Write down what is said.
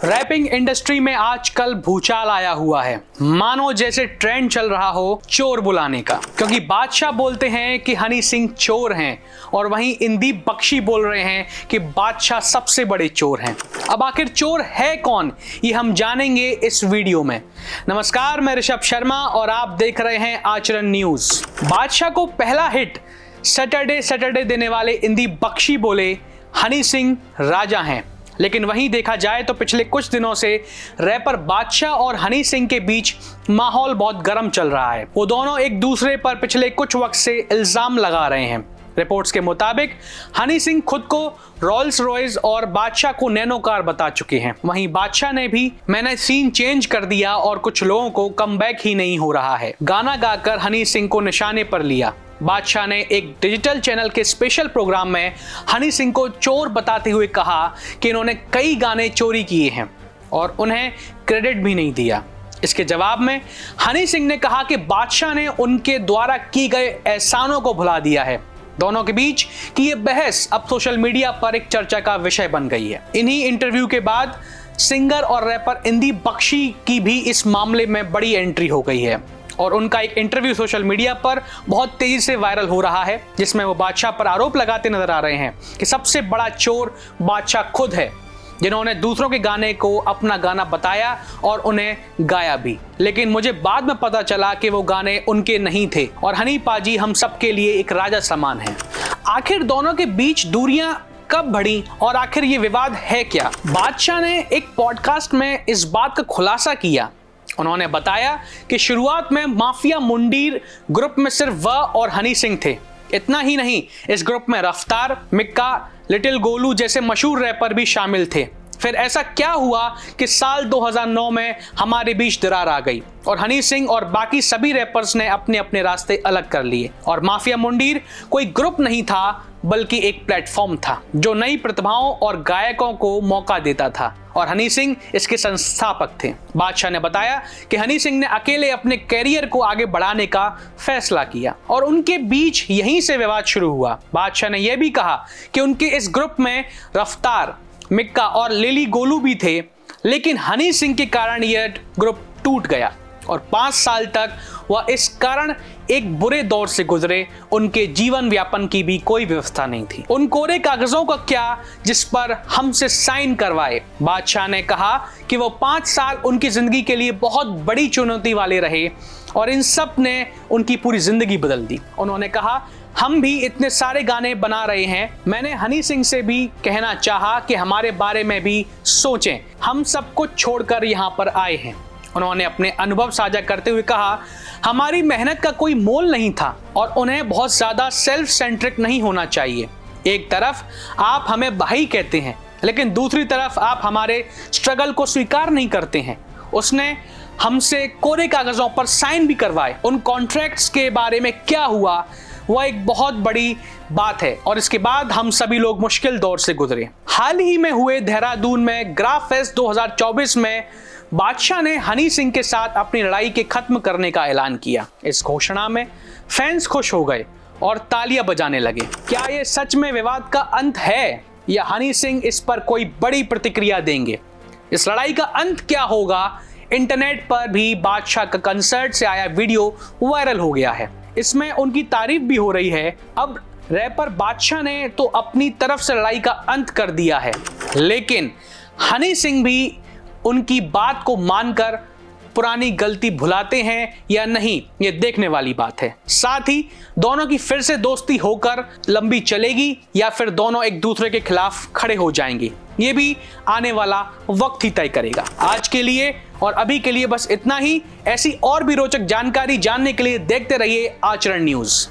Wrapping industry में आजकल भूचाल आया हुआ है, मानो जैसे ट्रेंड चल रहा हो चोर बुलाने का। क्योंकि बादशाह बोलते हैं कि हनी सिंह चोर हैं और वहीं इंदीप बख्शी बोल रहे हैं कि बादशाह सबसे बड़े चोर हैं। अब आखिर चोर है कौन, ये हम जानेंगे इस वीडियो में। नमस्कार, मैं ऋषभ शर्मा और आप देख रहे हैं आचरण न्यूज। बादशाह को पहला हिट सैटरडे देने वाले इंदीप बख्शी बोले हनी सिंह राजा हैं। लेकिन वहीं देखा जाए तो पिछले कुछ दिनों से रैपर बादशाह और हनी सिंह के बीच माहौल बहुत गर्म चल रहा है। वो दोनों एक दूसरे पर पिछले कुछ वक्त से इल्जाम लगा रहे हैं। रिपोर्ट्स के मुताबिक हनी सिंह खुद को रोल्स रॉयस और बादशाह को नैनो कार बता चुके हैं। वहीं बादशाह ने भी मैंने सीन चेंज कर दिया और कुछ लोगों को कमबैक ही नहीं हो रहा है गाना गाकर हनी सिंह को निशाने पर लिया। बादशाह ने एक डिजिटल चैनल के स्पेशल प्रोग्राम में हनी सिंह को चोर बताते हुए कहा कि इन्होंने कई गाने चोरी किए हैं और उन्हें क्रेडिट भी नहीं दिया। इसके जवाब में हनी सिंह ने कहा कि बादशाह ने उनके द्वारा की गए एहसानों को भुला दिया है। दोनों के बीच की ये बहस अब सोशल मीडिया पर एक चर्चा का विषय बन गई है। इन्हीं इंटरव्यू के बाद सिंगर और रैपर इंदीप बख्शी की भी इस मामले में बड़ी एंट्री हो गई है और उनका एक इंटरव्यू सोशल मीडिया पर बहुत तेजी से वायरल हो रहा है, जिसमें वो बादशाह पर आरोप लगाते नजर आ रहे हैं कि सबसे बड़ा चोर बादशाह खुद है, जिन्होंने दूसरों के गाने को अपना गाना बताया और उन्हें गाया भी। लेकिन मुझे बाद में पता चला कि वो गाने उनके नहीं थे और हनी पाजी हम सबके लिए एक राजा समान है। आखिर दोनों के बीच दूरियां कब बढ़ी और आखिर ये विवाद है क्या? बादशाह ने एक पॉडकास्ट में इस बात का खुलासा किया। उन्होंने बताया कि शुरुआत में माफिया मुंडीर ग्रुप में सिर्फ वह और हनी सिंह थे। इतना ही नहीं, इस ग्रुप में रफ्तार, मिक्का, लिटिल गोलू जैसे मशहूर रैपर भी शामिल थे। फिर ऐसा क्या हुआ कि साल 2009 में हमारे बीच दरार आ गई और हनी सिंह और बाकी सभी रैपर्स ने अपने अपने रास्ते अलग कर लिए और माफिया मुंडीर कोई ग्रुप नहीं था बल्कि एक प्लेटफॉर्म था जो नई प्रतिभाओं और गायकों को मौका देता था और हनी सिंह इसके संस्थापक थे। बादशाह ने बताया कि हनी सिंह ने अकेले अपने कैरियर को आगे बढ़ाने का फैसला किया और उनके बीच यहीं से विवाद शुरू हुआ। बादशाह ने यह भी कहा कि उनके इस ग्रुप में रफ्तार, मिक्का और लिली गोलू भी थे, लेकिन हनी सिंह के कारण यह ग्रुप टूट गया और 5 साल तक वह इस कारण एक बुरे दौर से गुजरे। उनके जीवन व्यापन की भी कोई व्यवस्था नहीं थी। उन कोरे कागजों का क्या जिस पर हमसे साइन करवाए? बादशाह ने कहा कि वो 5 साल उनकी जिंदगी के लिए बहुत बड़ी चुनौती वाले रहे और इन सब ने उनकी पूरी जिंदगी बदल दी। उन्होंने कहा, हम भी इतने सारे गाने बना रहे हैं। मैंने हनी सिंह से भी कहना चाहा कि हमारे बारे में भी सोचें, हम सब कुछ छोड़कर यहाँ पर आए हैं। उन्होंने अपने अनुभव साझा करते हुए कहा, हमारी मेहनत का कोई मोल नहीं था और उन्हें बहुत ज्यादा सेल्फ सेंट्रिक नहीं होना चाहिए। एक तरफ आप हमें भाई कहते हैं लेकिन दूसरी तरफ आप हमारे स्ट्रगल को स्वीकार नहीं करते हैं। उसने हमसे कोरे कागजों पर साइन भी करवाए। उन कॉन्ट्रैक्ट्स के बारे में क्या हुआ वह एक बहुत बड़ी बात है और इसके बाद हम सभी लोग मुश्किल दौर से गुजरे। हाल ही में हुए देहरादून में ग्राफ फेस्ट 2024 में बादशाह ने हनी सिंह के साथ अपनी लड़ाई के खत्म करने का ऐलान किया। इस घोषणा में फैंस खुश हो गए और तालियां बजाने लगे। क्या ये सच में विवाद का अंत है या हनी सिंह इस पर कोई बड़ी प्रतिक्रिया देंगे? इस लड़ाई का अंत क्या होगा? इंटरनेट पर भी बादशाह का कंसर्ट से आया वीडियो वायरल हो गया है। इसमें उनकी तारीफ भी हो रही है। अब रैपर बादशाह ने तो अपनी तरफ से लड़ाई का अंत कर दिया है, लेकिन हनी सिंह भी उनकी बात को मानकर पुरानी गलती भुलाते हैं या नहीं, ये देखने वाली बात है। साथ ही दोनों की फिर से दोस्ती होकर लंबी चलेगी या फिर दोनों एक दूसरे के खिलाफ खड़े हो जाएंगे, ये भी आने वाला वक्त ही तय करेगा। आज के लिए और अभी के लिए बस इतना ही। ऐसी और भी रोचक जानकारी जानने के लिए देखते रहिए आचरण न्यूज।